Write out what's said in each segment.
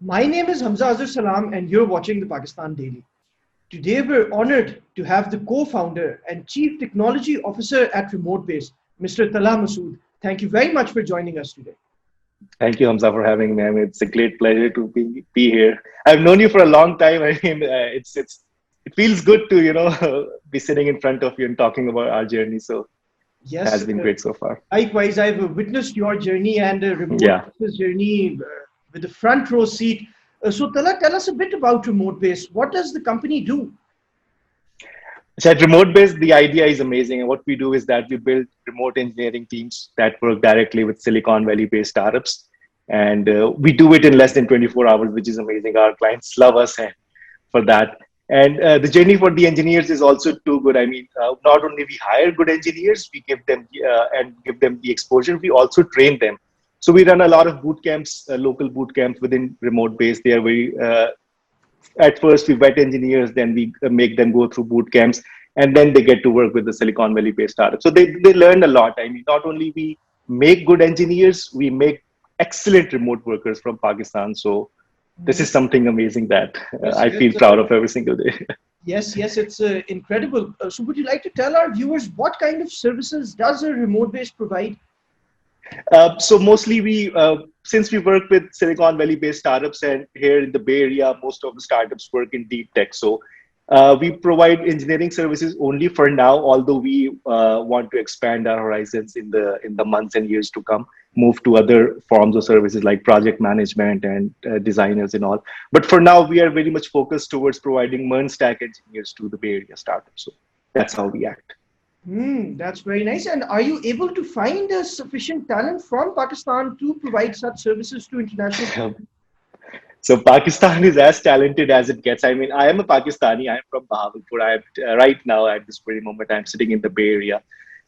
My name is Hamza Azhar Salam, and you're watching the Pakistan Daily. Today, we're honored to have the co founder and Chief Technology Officer at RemoteBase, Mr. Talha Masood. Thank you very much for joining us today. Thank you, Hamza, for having me. I mean, it's a great pleasure to be here. I've known you for a long time. I mean, it feels good to be sitting in front of you and talking about our journey. So it Yes, has been great so far. likewise, I've witnessed your journey and Yeah. RemoteBase's journey with the front row seat. So, Talha, tell us a bit about RemoteBase. What does the company do? So at Remote Base, the idea is amazing. And what we do is that we build remote engineering teams that work directly with Silicon Valley based startups. And we do it in less than 24 hours, which is amazing. Our clients love us for that. And the journey for the engineers is also too good. I mean, not only we hire good engineers, we give them and give them the exposure, we also train them. So we run a lot of boot camps, local boot camps within Remote Base. They are very at first we vet engineers, then we make them go through boot camps, and then they get to work with the Silicon Valley based startup. So they learn a lot. I mean, not only we make good engineers, we make excellent remote workers from Pakistan. So this Mm, is something amazing that Yes, I yes, feel proud of every single day. yes, it's incredible. So, would you like to tell our viewers what kind of services does a remote base provide? So mostly since we work with Silicon Valley based startups, and here in the Bay Area, most of the startups work in deep tech. So we provide engineering services only for now, although we want to expand our horizons in the months and years to come, move to other forms of services like project management and designers and all. But for now, we are very much focused towards providing MERN stack engineers to the Bay Area startups. So that's how we act. That's very nice. And are you able to find sufficient talent from Pakistan to provide such services to international clients? So Pakistan is as talented as it gets. I mean, I am a Pakistani. I am from Bahawalpur. Right now at this very moment I'm sitting in the Bay Area.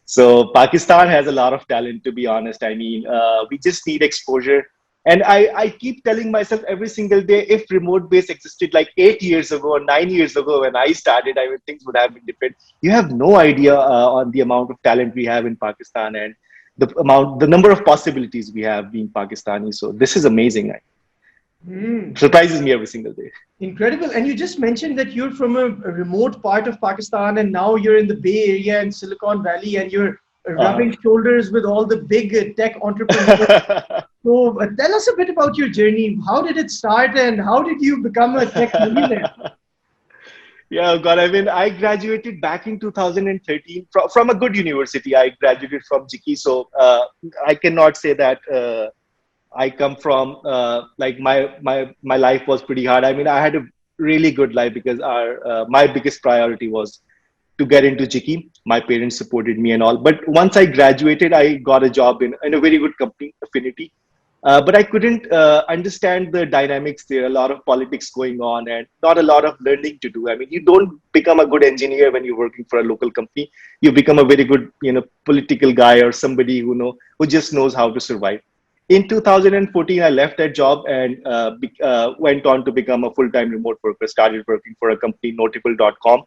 So Pakistan has a lot of talent, to be honest. I mean, we just need exposure. And I keep telling myself every single day, if remote base existed like 8 years ago or 9 years ago when I started, I mean, things would have been different. You have no idea on the amount of talent we have in Pakistan and the number of possibilities we have being Pakistani. So this is amazing. Hmm, Surprises me every single day. Incredible. And you just mentioned that you're from a remote part of Pakistan and now you're in the Bay Area and Silicon Valley and you're Uh, rubbing shoulders with all the big tech entrepreneurs. So tell us a bit about your journey. How did it start and how did you become a tech millionaire? yeah, God, I mean, I graduated back in 2013 from a good university. I graduated from Jiki, so I cannot say that I come from like my life was pretty hard. I mean, I had a really good life because our my biggest priority was to get into Jiki. My parents supported me and all. But once I graduated, I got a job in a very good company, Affinity. But I couldn't understand the dynamics there. A lot of politics going on, and not a lot of learning to do. I mean, you don't become a good engineer when you're working for a local company. You become a very good, political guy or somebody who just knows how to survive. In 2014, I left that job and went on to become a full-time remote worker. Started working for a company, Notable.com.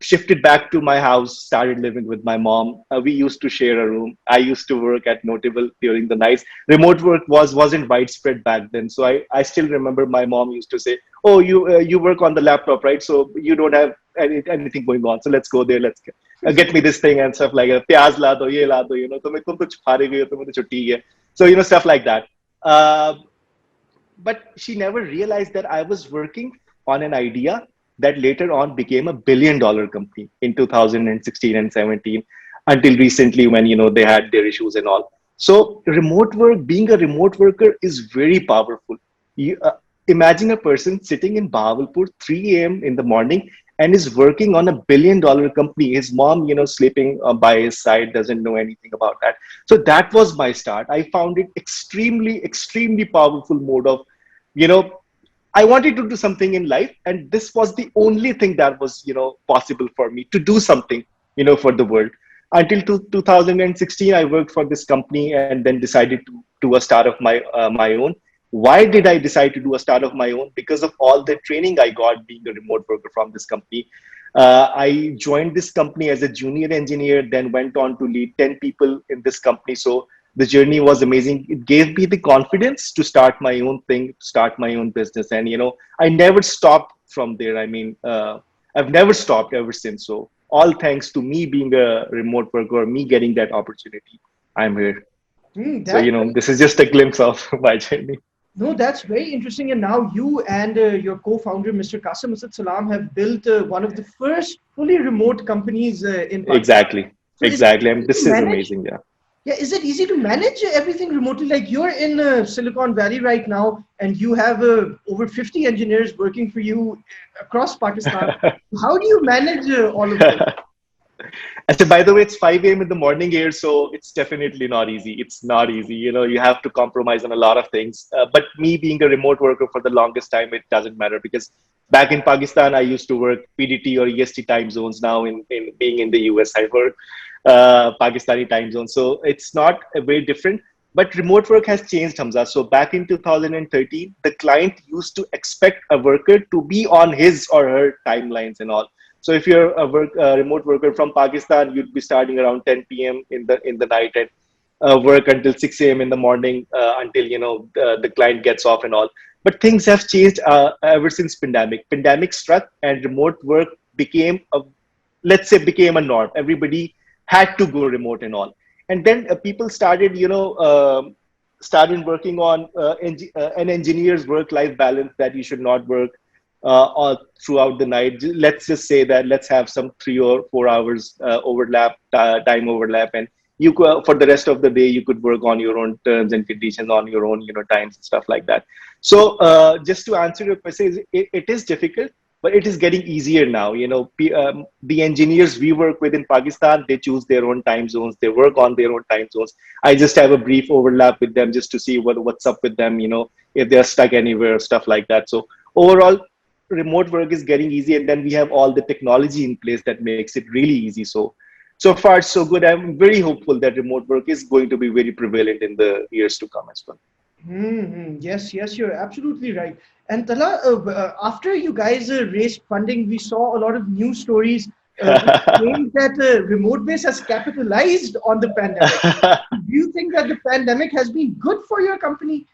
Shifted back to my house, started living with my mom. We used to share a room. I used to work at Notable during the nights. Remote work wasn't widespread back then, so I still remember my mom used to say, "Oh, you work on the laptop, right? So you don't have anything going on. So let's go there. Let's get me this thing and stuff like that. Pyaz la do, ye la do, tum to phare gaye ho, tum to chutti hai." So stuff like that. Uh, but she never realized that I was working on an idea that later on became a $1 billion company in 2016 and 17 until recently when they had their issues and all. So remote work, being a remote worker is very powerful. You imagine a person sitting in Bahawalpur 3 a.m. in the morning and is working on $1 billion company. His mom, sleeping by his side, doesn't know anything about that. So that was my start. I found it extremely, extremely powerful mode of, you know, I wanted to do something in life, and this was the only thing that was, possible for me to do something, for the world. Until 2016, I worked for this company and then decided to do a start of my own. Why did I decide to do a start of my own? Because of all the training I got being a remote worker from this company. I joined this company as a junior engineer, then went on to lead 10 people in this company. So The journey was amazing. It gave me the confidence to start my own thing, start my own business. And, I never stopped from there. I mean, I've never stopped ever since. So all thanks to me being a remote worker, me getting that opportunity, I'm here. So, That this is just a glimpse of my journey. No, that's very interesting. And now you and your co-founder, Mr. Qasim Asad Salam, have built one of the first fully remote companies in Pakistan. Exactly. So is it Exactly. And easy to this is manage? amazing. Yeah. Yeah, is it easy to manage everything remotely? Like you're in Silicon Valley right now, and you have over 50 engineers working for you across Pakistan. How do you manage all of this? I said, by the way, it's 5 a.m. in the morning here, so it's definitely not easy. It's not easy. You have to compromise on a lot of things. But me being a remote worker for the longest time, it doesn't matter because back in Pakistan, I used to work PDT or EST time zones. Now, in being in the US, I work Pakistani time zone. So it's not very different. But remote work has changed, Hamza. So back in 2013, the client used to expect a worker to be on his or her timelines and all. So if you're a remote worker from Pakistan, you'd be starting around 10 p.m. in the night and work until 6 a.m. in the morning until the client gets off and all. But things have changed ever since pandemic. Pandemic struck and remote work became became a norm. Everybody had to go remote and all. And then people started started working on an engineer's work-life balance, that you should not work all throughout the night. Let's just say that let's have some 3 or 4 hours time overlap, and for the rest of the day you could work on your own terms and conditions, on your own times and stuff like that. So just to answer your question, it is difficult, but it is getting easier now. The engineers we work with in Pakistan, they choose their own time zones, they work on their own time zones. I just have a brief overlap with them just to see what's up with them, if they're stuck anywhere, stuff like that. So overall, remote work is getting easy, and then we have all the technology in place that makes it really easy. So far so good. I'm very hopeful that remote work is going to be very prevalent in the years to come as well. Yes, yes, you're absolutely right. And Tala, after you guys raised funding, we saw a lot of news stories which claim that RemoteBase has capitalized on the pandemic. Do you think that the pandemic has been good for your company?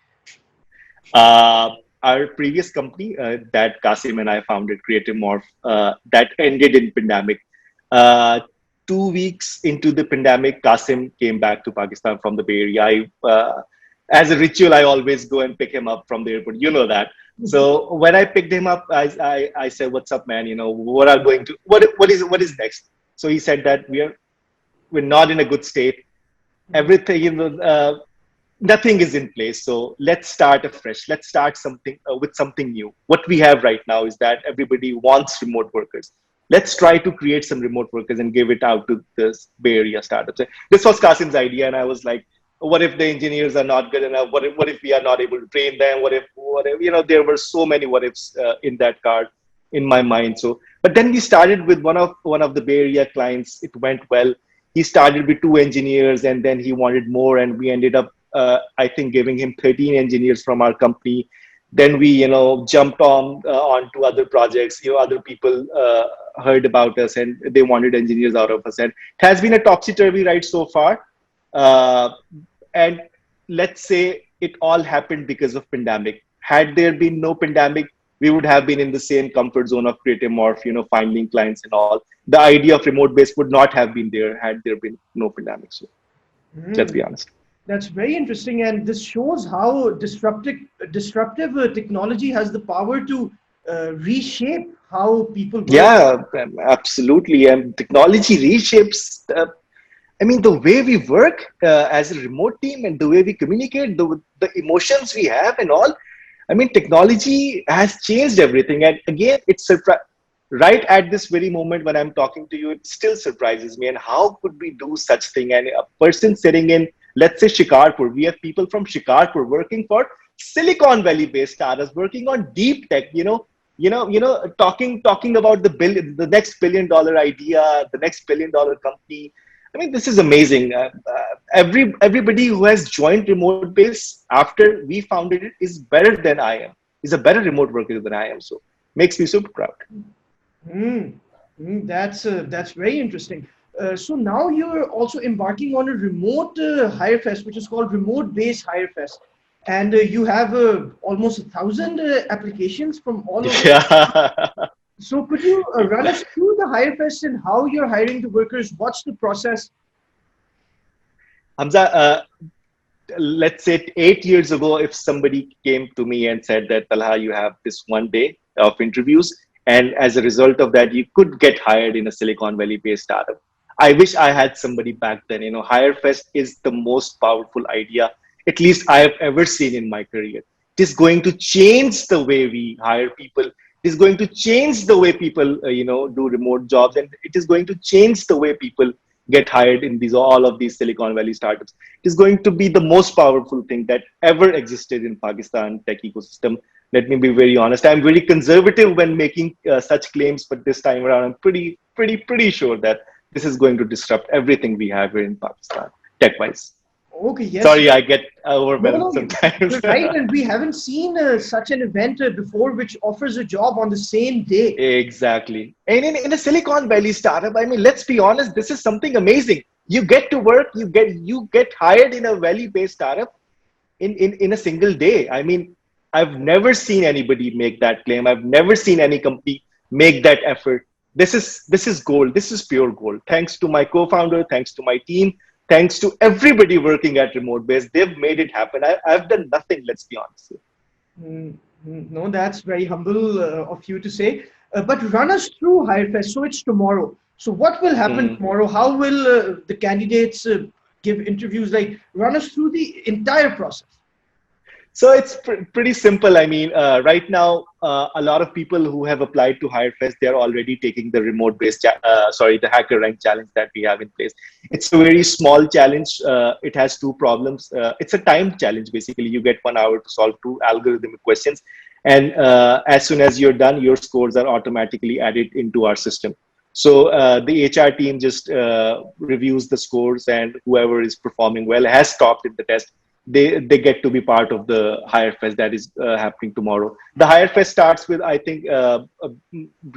uh, our previous company that Kasim and I founded, Creative Morph, that ended in pandemic. uh, 2 weeks into the pandemic, Kasim came back to Pakistan from the Bay Area. As a ritual, I always go and pick him up from the airport. You know that. So when I picked him up, I said, "What's up, man? What is next?" So he said that we're not in a good state. Everything, nothing is in place. So let's start afresh. Let's start something with something new. What we have right now is that everybody wants remote workers. Let's try to create some remote workers and give it out to this Bay Area startups. This was Kasim's idea, and I was like, what if the engineers are not good enough? What if we are not able to train them? What if there were so many what ifs in that card in my mind. So, but then we started with one of the Bay Area clients. It went well. He started with 2 engineers, and then he wanted more, and we ended up, I think, giving him 13 engineers from our company. Then we, jumped on to other projects. Other people heard about us, and they wanted engineers out of us. And it has been a topsy turvy ride so far. Uh, and let's say it all happened because of pandemic. Had there been no pandemic, we would have been in the same comfort zone of Creative Morph, finding clients and all. The idea of remote base would not have been there had there been no pandemic. So let's Mm, be honest. that's very interesting, and this shows how disruptive technology has the power to reshape how people work. Yeah, absolutely. And technology reshapes, I mean, the way we work as a remote team, and the way we communicate, the emotions we have and all. I mean, technology has changed everything. And again, it's right at this very moment when I'm talking to you, it still surprises me. And how could we do such thing? And a person sitting in, let's say, Shikarpur, we have people from Shikarpur working for Silicon Valley based startups, working on deep tech, talking about the next $1 billion idea, the next $1 billion company. I mean, this is amazing. Everybody who has joined Remote Base after we founded it is better than I am. Is a better remote worker than I am. So makes me super proud. Mm, that's very interesting. So now you're also embarking on a remote Hirefest, which is called RemoteBase Hirefest, and you have almost 1,000 applications from all over. Yeah. So could you run us through the Hirefest and how you're hiring the workers? What's the process? Hamza, let's say 8 years ago, if somebody came to me and said that, Talha, you have this one day of interviews, and as a result of that, you could get hired in a Silicon Valley based startup. I wish I had somebody back then. HireFest is the most powerful idea, at least I have ever seen in my career. It is going to change the way we hire people. It is going to change the way people, do remote jobs, and it is going to change the way people get hired in all of these Silicon Valley startups. It is going to be the most powerful thing that ever existed in Pakistan tech ecosystem. Let me be very honest. I'm very conservative when making such claims, but this time around, I'm pretty sure that this is going to disrupt everything we have here in Pakistan, tech-wise. Okay, yes. Sorry, I get No, overwhelmed no, sometimes. you're right. And we haven't seen such an event before which offers a job on the same day. Exactly. And in a Silicon Valley startup, I mean, let's be honest, this is something amazing. You get to work, you get hired in a valley-based startup in a single day. I mean, I've never seen anybody make that claim. I've never seen any company make that effort. This is gold. This is pure gold. Thanks to my co-founder, thanks to my team, thanks to everybody working at RemoteBase. They've made it happen. I've done nothing, let's be honest. Mm, no, that's very humble of you to say. But run us through Hirefest. So it's tomorrow. So what will happen Mhm. tomorrow? How will the candidates give interviews? Like, run us through the entire process. So it's pretty simple. I mean, right now, a lot of people who have applied to HireFest, they're already taking the the hacker rank challenge that we have in place. It's a very small challenge. It has two problems. It's a time challenge. Basically, you get 1 hour to solve two algorithmic questions. And as soon as you're done, your scores are automatically added into our system. So the HR team just reviews the scores, and whoever is performing well has topped in the test. They get to be part of the Hire Fest that is happening tomorrow. The Hire Fest starts with, I think, a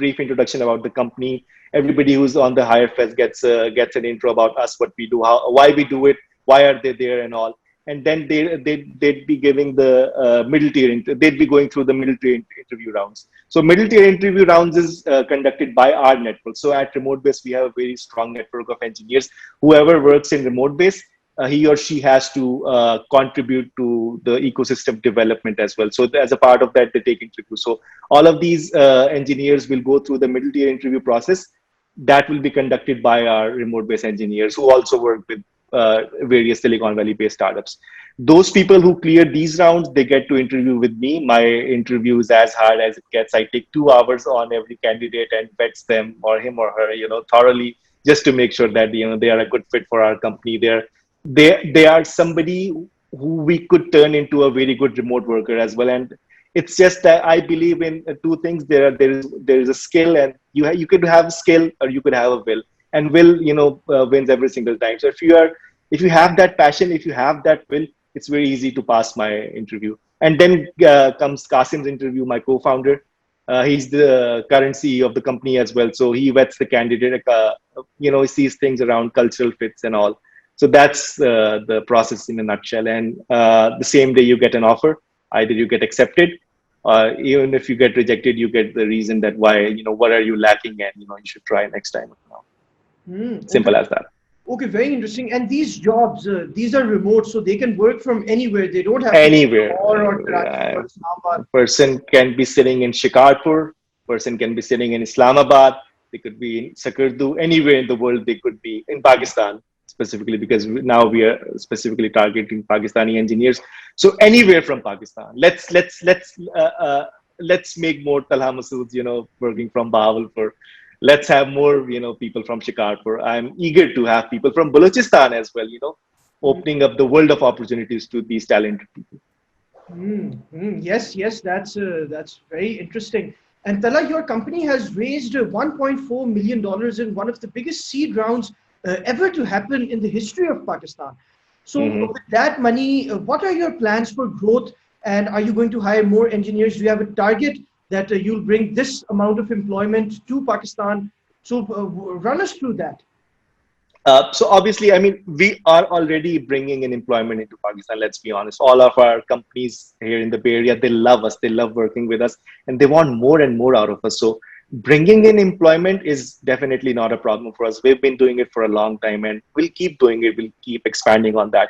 brief introduction about the company. Everybody who's on the Hire Fest gets an intro about us, what we do, why we do it, why are they there, and all. And then they'd be giving the middle tier. They'd be going through the middle tier interview rounds. So middle tier interview rounds is conducted by our network. So at RemoteBase, we have a very strong network of engineers. Whoever works in RemoteBase, he or she has to contribute to the ecosystem development as well. So as a part of that, they take interview. So all of these engineers will go through the middle tier interview process that will be conducted by our remote-based engineers who also work with various Silicon Valley-based startups. Those people who clear these rounds, they get to interview with me. My interview is as hard as it gets. I take 2 hours on every candidate and vets them, or him or her, thoroughly, just to make sure that they are a good fit for our company. They are somebody who we could turn into a very good remote worker as well. And it's just that I believe in two things. There is a skill, and you could have skill or you could have a will, and will wins every single time. So if you have that passion, if you have that will, it's very easy to pass my interview. And then comes Qasim's interview, my co-founder. He's the current CEO of the company as well, so he vets the candidate. He sees things around cultural fits and all. So that's the process in a nutshell. And the same day you get an offer, either you get accepted, even if you get rejected, you get the reason that why, what are you lacking, and you should try next time. Okay. Simple as that. Okay, very interesting. And these jobs, these are remote, so they can work from anywhere. They don't have to be in Anywhere. Lahore or Karachi or Islamabad. Person can be sitting in Shikarpur, person can be sitting in Islamabad, they could be in Sakardu, anywhere in the world they could be, in Pakistan specifically, because now we are specifically targeting Pakistani engineers. So anywhere from Pakistan. Let's make more Talha Masoods, working from Bahawalpur. Let's have more, people from Shikarpur. I'm eager to have people from Balochistan as well, opening up the world of opportunities to these talented people. Yes, that's very interesting. And Tala, your company has raised $1.4 million in one of the biggest seed rounds ever to happen in the history of Pakistan. So Mhm. with that money, what are your plans for growth? And are you going to hire more engineers? Do you have a target that you'll bring this amount of employment to Pakistan? So run us through that. So obviously, I mean, we are already bringing in employment into Pakistan. Let's be honest. All of our companies here in the Bay Area, they love us. They love working with us, and they want more and more out of us. So bringing in employment is definitely not a problem for us. We've been doing it for a long time, and we'll keep doing it. We'll keep expanding on that.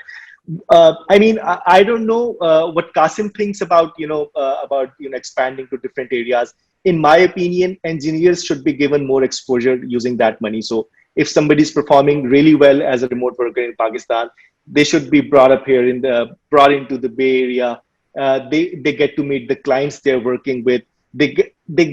I mean, I don't know what Kasim thinks about expanding to different areas. In my opinion, engineers should be given more exposure using that money. So if somebody is performing really well as a remote worker in Pakistan, they should be brought up here brought into the Bay Area. They get to meet the clients they're working with. They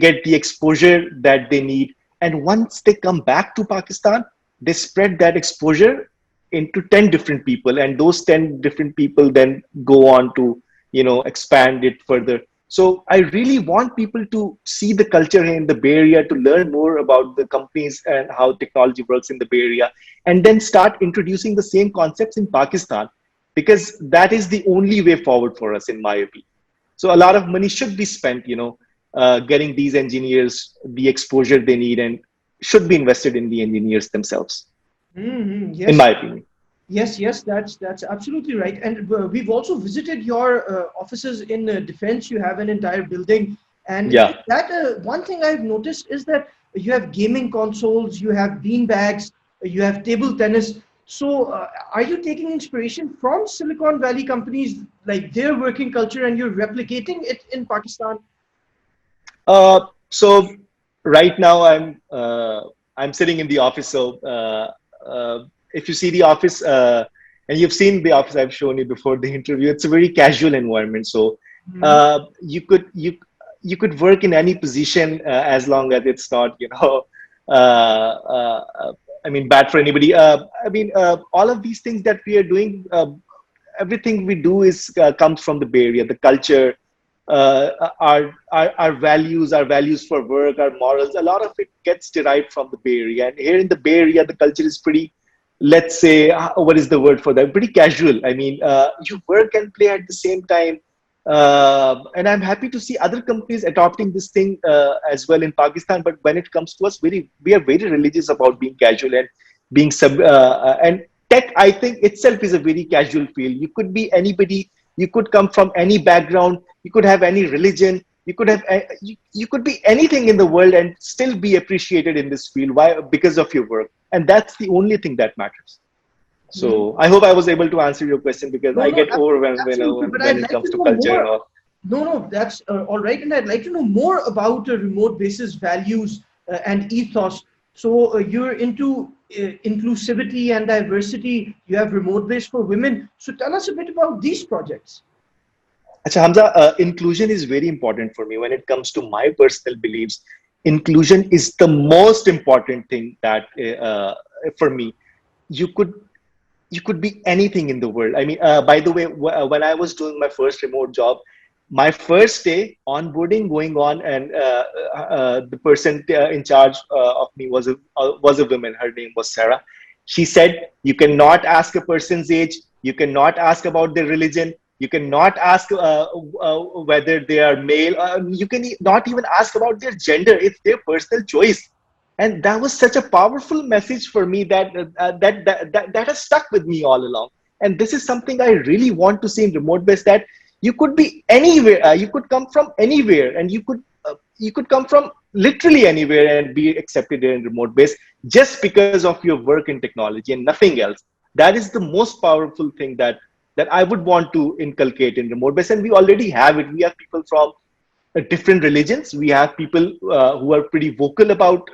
get the exposure that they need, and once they come back to Pakistan, they spread that exposure into 10 different people, and those 10 different people then go on to expand it further. So I really want people to see the culture here in the Bay Area, to learn more about the companies and how technology works in the Bay Area, and then start introducing the same concepts in Pakistan, because that is the only way forward for us, in my opinion. So a lot of money should be spent, getting these engineers the exposure they need, and should be invested in the engineers themselves, in Yes. my opinion. Yes, yes, that's absolutely right. And we've also visited your offices in defense. You have an entire building, and Yeah. that one thing I've noticed is that you have gaming consoles, you have bean bags, you have table tennis. So, are you taking inspiration from Silicon Valley companies, like their working culture, and you're replicating it in Pakistan? So right now I'm sitting in the office. So if you see the office, and you've seen the office I've shown you before the interview, it's a very casual environment. So Hmm. you could work in any position, as long as it's not I mean, bad for anybody. I mean, all of these things that we are doing, everything we do is comes from the Bay Area. The culture, our values for work, our morals, a lot of it gets derived from the Bay Area. And here in the Bay Area, the culture is pretty, let's say, what is the word for that? Pretty casual. I mean, you work and play at the same time. And I'm happy to see other companies adopting this thing as well in Pakistan. But when it comes to us, we are very religious about being casual and being and tech, I think itself is a very casual field. You could be anybody. You could come from any background. You could have any religion. You could have you could be anything in the world and still be appreciated in this field. Why? Because of your work, and that's the only thing that matters. Hmm. So I hope I was able to answer your question, because No, I no, get overwhelmed absolutely. But when I'd it like comes to to know culture and more. all. No, no, that's all right. And I'd like to know more about remote bases values and ethos. So you're into inclusivity and diversity. You have remote base for women. So tell us a bit about these projects. Acha, Hamza, inclusion is very important for me. When it comes to my personal beliefs, inclusion is the most important thing that for me. You could you could be anything in the world. I mean, by the way, when I was doing my first remote job, my first day onboarding going on, and the person in charge of me was a woman. Her name was Sarah. She said, "You cannot ask a person's age. You cannot ask about their religion. You cannot ask whether they are male. You can not even ask about their gender. It's their personal choice." And that was such a powerful message for me that has stuck with me all along. And this is something I really want to see in remote base, that you could be anywhere, you could come from anywhere, and you could come from literally anywhere and be accepted in remote base, just because of your work in technology and nothing else. That is the most powerful thing that I would want to inculcate in remote base. And we already have it. We have people from different religions. We have people who are pretty vocal about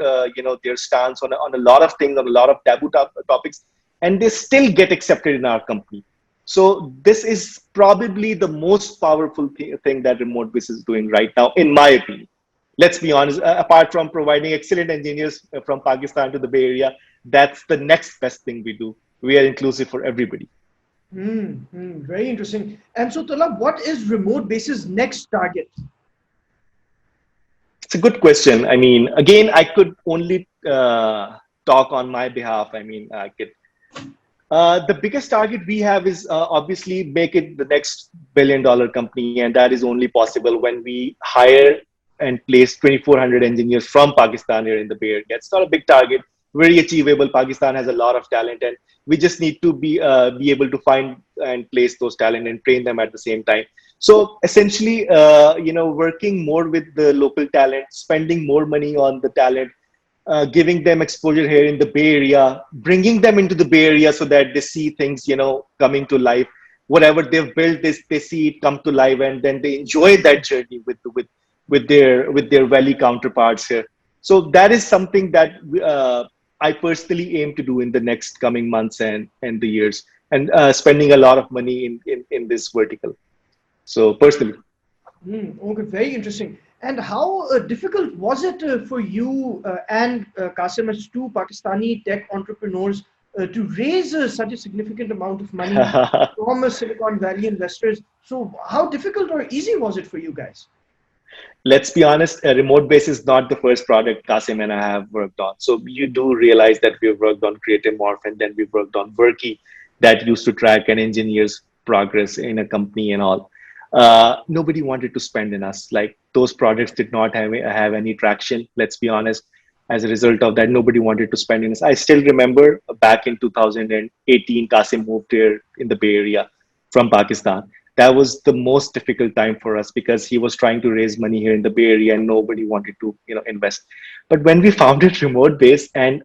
their stance on a lot of things, on a lot of topics, and they still get accepted in our company. So this is probably the most powerful thing that remote base is doing right now, in my opinion. Let's be honest. Apart from providing excellent engineers from Pakistan to the Bay Area, that's the next best thing we do. We are inclusive for everybody. Very interesting. And so, Tala, what is remote base's next target? It's a good question. I mean, again, I could only talk on my behalf. I mean, I could. The biggest target we have is obviously make it the next billion-dollar company, and that is only possible when we hire and place 2,400 engineers from Pakistan here in the Bay Area. It's not a big target. very achievable. Pakistan has a lot of talent, and we just need to be able to find and place those talent and train them at the same time. So essentially, working more with the local talent, spending more money on the talent, giving them exposure here in the Bay Area, bringing them into the Bay Area so that they see things, coming to life. Whatever they've built, they see it come to life, and then they enjoy that journey with their valley counterparts here. So that is something that I personally aim to do in the next coming months and the years, and spending a lot of money in this vertical. So personally. Okay, very interesting. And how difficult was it for you and Qasim as two Pakistani tech entrepreneurs to raise such a significant amount of money from Silicon Valley investors? So, how difficult or easy was it for you guys? Let's be honest, a remote base is not the first product Kasim and I have worked on. So you do realize that we've worked on Creative Morph, and then we've worked on Worky that used to track an engineer's progress in a company and all. Nobody wanted to spend in us. Like, those projects did not have any traction. Let's be honest. As a result of that, nobody wanted to spend in us. I still remember back in 2018, Kasim moved here in the Bay Area from Pakistan. That was the most difficult time for us because he was trying to raise money here in the Bay Area and nobody wanted to, invest. But when we founded Remote Base, and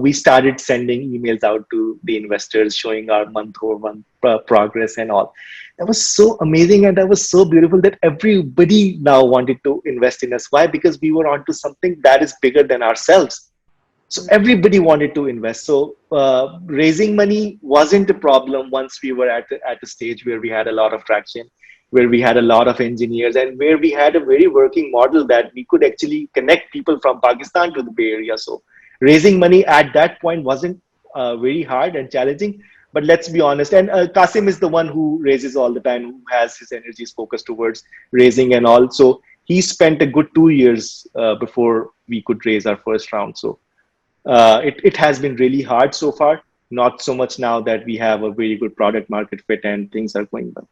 we started sending emails out to the investors showing our month over month progress and all, that was so amazing, and that was so beautiful that everybody now wanted to invest in us. Why? Because we were onto something that is bigger than ourselves. So everybody wanted to invest. So raising money wasn't a problem once we were at a stage where we had a lot of traction, where we had a lot of engineers, and where we had a very working model that we could actually connect people from Pakistan to the Bay Area. So raising money at that point wasn't very hard and challenging. But let's be honest, and Kasim is the one who raises all the time, who has his energies focused towards raising and all. So he spent a good 2 years before we could raise our first round. So it has been really hard so far. Not so much now that we have a very good product market fit and things are going well.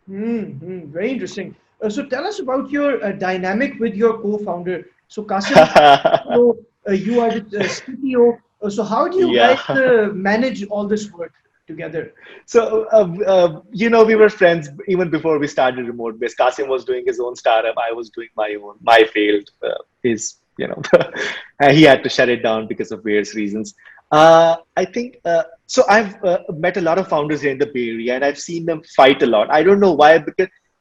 Very interesting. So tell us about your dynamic with your co-founder. So Qasim is the CEO, you are the CTO. So how do you Yeah. guys manage all this work together? So, we were friends even before we started Remote Base. Kasim was doing his own startup. I was doing my own. My failed. He had to shut it down because of various reasons. I think, so I've met a lot of founders here in the Bay Area, and I've seen them fight a lot. I don't know why,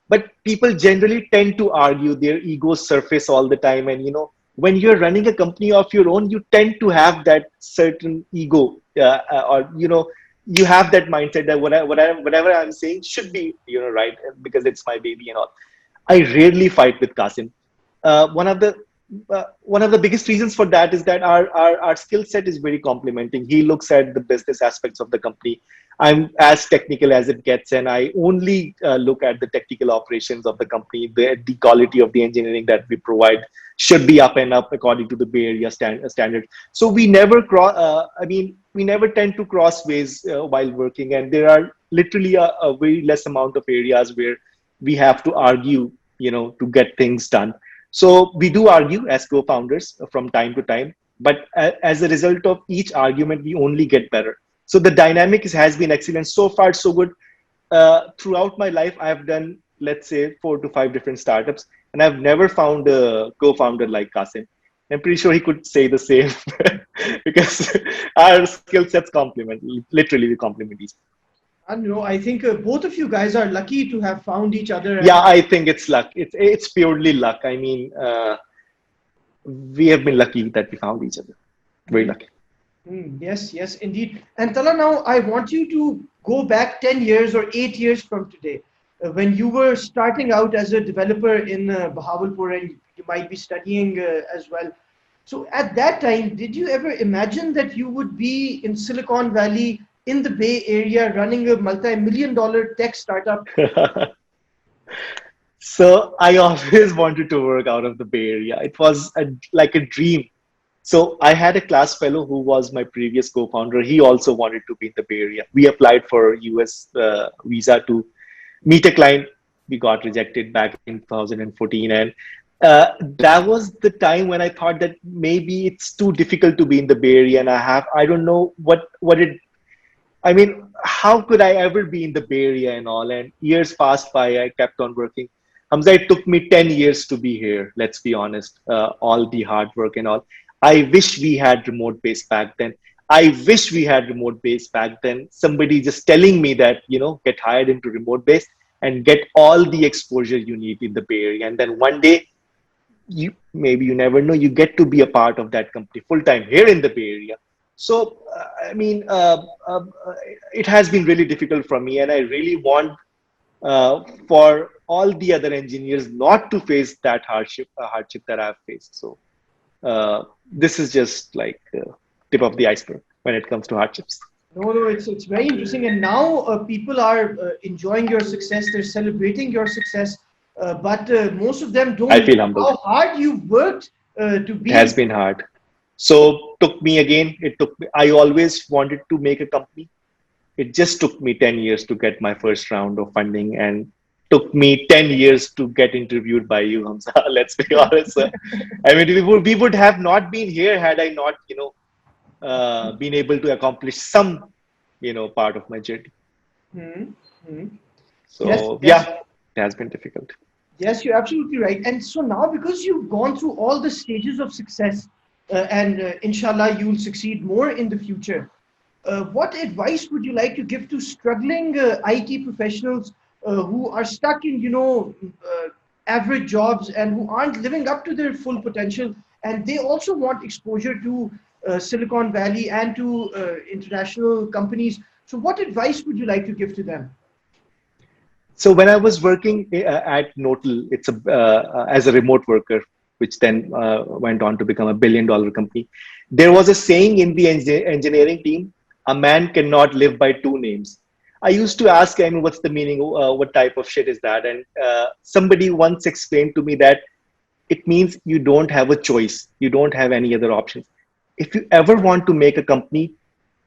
but people generally tend to argue. Their egos surface all the time. And, when you're running a company of your own, you tend to have that certain ego, or, you have that mindset that whatever I'm saying should be, right, because it's my baby and all. I rarely fight with Kasim. Uh, one of the one of the biggest reasons for that is that our skill set is very complementing. He looks at the business aspects of the company. I'm as technical as it gets, and I only look at the technical operations of the company. The quality of the engineering that we provide should be up and up according to the Bay Area standard. So we never we never tend to cross ways while working, and there are literally a very less amount of areas where we have to argue, to get things done. So we do argue as co-founders from time to time, but as a result of each argument, we only get better. So the dynamic has been excellent. So far, so good. Throughout my life, I've done, let's say, 4 to 5 different startups, and I've never found a co-founder like Kasim. I'm pretty sure he could say the same because our skill sets complement, literally we complement each. And I think both of you guys are lucky to have found each other. Yeah, I think it's luck. It's purely luck. I mean, we have been lucky that we found each other. Very lucky. Yes, yes, indeed. And Talha, now I want you to go back 10 years or 8 years from today, when you were starting out as a developer in Bahawalpur, and you might be studying as well. So at that time, did you ever imagine that you would be in Silicon Valley, in the Bay Area, running a multi-million-dollar tech startup? So I always wanted to work out of the Bay Area. It was like a dream. So I had a class fellow who was my previous co-founder. He also wanted to be in the Bay Area. We applied for US visa to meet a client. We got rejected back in 2014, and That was the time when I thought that maybe it's too difficult to be in the Bay Area, and I don't know what it. I mean, how could I ever be in the Bay Area and all? And years passed by. I kept on working. Hamza, it took me 10 years to be here. Let's be honest. All the hard work and all. I wish we had remote base back then. I wish we had remote base back then. Somebody just telling me that, get hired into remote base and get all the exposure you need in the Bay Area. And then one day, you never know, you get to be a part of that company full time here in the Bay Area. So, I mean, it has been really difficult for me, and I really want for all the other engineers not to face that hardship that I've faced. So, this is just like tip of the iceberg when it comes to hardships. No, no, it's very interesting. And now people are enjoying your success. They're celebrating your success. But most of them I don't feel know humbled. how hard you've worked to It be. has been hard. So took me again. It took me. I always wanted to make a company. It just took me 10 years to get my first round of funding, and took me 10 years to get interviewed by you, Hamza. Let's be honest. I mean, we would have not been here had I not, been able to accomplish some, part of my journey. Hmm. Hmm. Yes, So yes, yeah, it has been difficult. yes, you're absolutely right. And so now, because you've gone through all the stages of success, and inshallah, you'll succeed more in the future. What advice would you like to give to struggling IT professionals who are stuck in, average jobs and who aren't living up to their full potential, and they also want exposure to Silicon Valley and to international companies? So, what advice would you like to give to them? So when I was working at Notel, it's as a remote worker, which then went on to become a billion-dollar company. There was a saying in the engineering team: "A man cannot live by two names." I used to ask him, "What's the meaning? What type of shit is that?" And somebody once explained to me that it means you don't have a choice. You don't have any other options. If you ever want to make a company,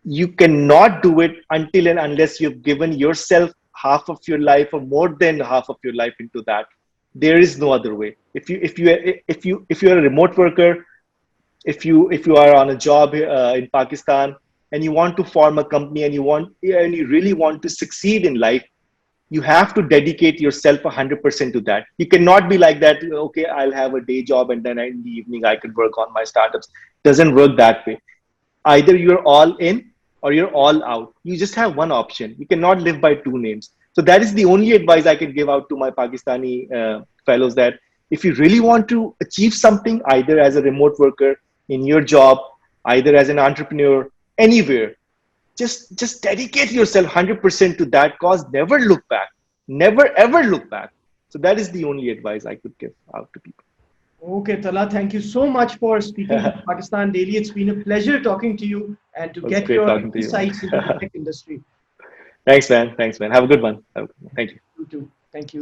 you cannot do it until and unless you've given yourself half of your life or more than half of your life into that. There is no other way. If you're a remote worker, if you are on a job in Pakistan, and you want to form a company, and you really want to succeed in life, you have to dedicate yourself 100% to that. You cannot be like that. Okay, I'll have a day job, and then in the evening I could work on my startups. Doesn't work that way. Either you're all in or you're all out. You just have one option. You cannot live by two names. So that is the only advice I can give out to my Pakistani fellows, that if you really want to achieve something, either as a remote worker, in your job, either as an entrepreneur, anywhere, just dedicate yourself 100% to that cause. Never look back. Never ever look back. So that is the only advice I could give out to people. Okay, Talha, thank you so much for speaking to Pakistan Daily. It's been a pleasure talking to you and to It was get great your talking to you. insights into the tech industry. Thanks, man. Thanks, man. Have a good one. Thank you. You too. Thank you.